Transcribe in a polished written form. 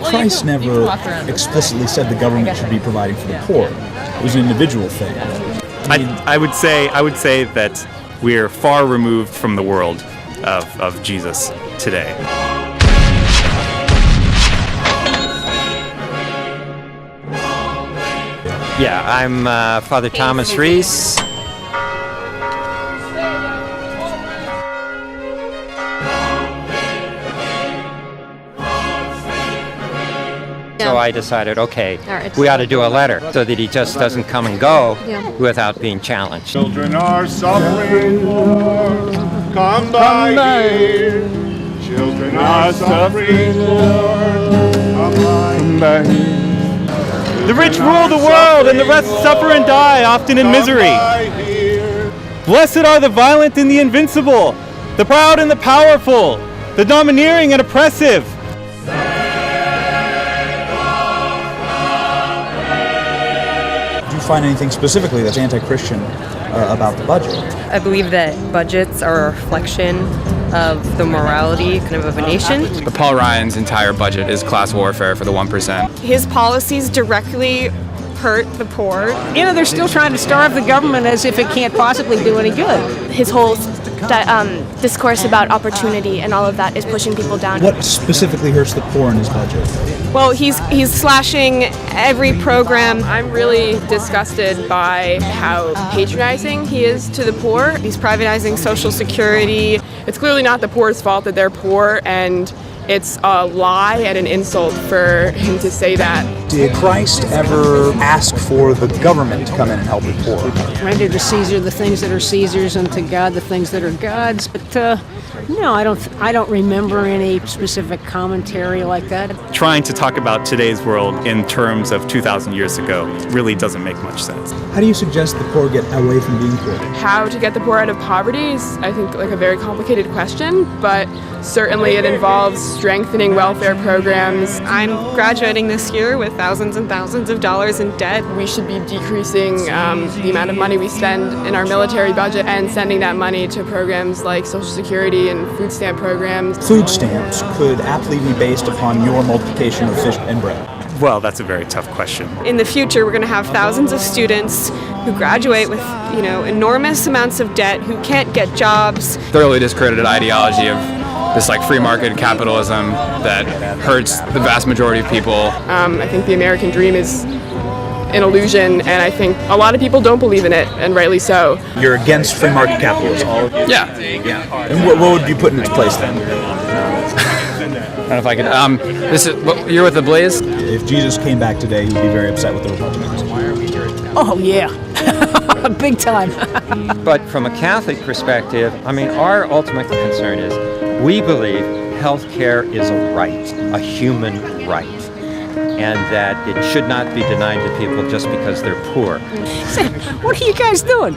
Christ never explicitly said the government should be providing for the poor. It was an individual thing. I would say that we're far removed from the world of Jesus today. Yeah, I'm Father Thomas Reese. So I decided, okay, we ought to do a letter so that he just doesn't come and go without being challenged. Children are suffering, Lord, come by here. Children are suffering, Lord, come by here. The rich rule the world, and the rest suffer and die, often in misery. Blessed are the violent and the invincible, the proud and the powerful, the domineering and oppressive. Do you find anything specifically that's anti-Christian about the budget? I believe that budgets are a reflection of the morality kind of a nation. But Paul Ryan's entire budget is class warfare for the 1%. His policies directly hurt the poor. You know, they're still trying to starve the government as if it can't possibly do any good. His whole discourse about opportunity and all of that is pushing people down. What specifically hurts the poor in his budget? Well, he's slashing every program. I'm really disgusted by how patronizing he is to the poor. He's privatizing Social Security. It's clearly not the poor's fault that they're poor, and it's a lie and an insult for him to say that. Did Christ ever ask for the government to come in and help the poor? Render to Caesar the things that are Caesar's and to God the things that are God's. But no, I don't remember any specific commentary like that. Trying to talk about today's world in terms of 2,000 years ago really doesn't make much sense. How do you suggest the poor get away from being poor? How to get the poor out of poverty is, I think, like a very complicated question, but certainly it involves strengthening welfare programs. I'm graduating this year with thousands and thousands of dollars in debt. We should be decreasing the amount of money we spend in our military budget and sending that money to programs like Social Security and food stamp programs. Food stamps could aptly be based upon your multiplication of fish and bread. Well, that's a very tough question. In the future, we're going to have thousands of students who graduate with, enormous amounts of debt, who can't get jobs. Thoroughly discredited ideology of this free market capitalism that hurts the vast majority of people. I think the American dream is an illusion, and I think a lot of people don't believe in it, and rightly so. You're against free market capitalism? Yeah. And what would you put in its place then? I don't know if I could. You're with the Blaze? If Jesus came back today, he'd be very upset with the Republicans. Oh, yeah. Big time. But from a Catholic perspective, our ultimate concern is we believe health care is a right, a human right, and that it should not be denied to people just because they're poor. What are you guys doing?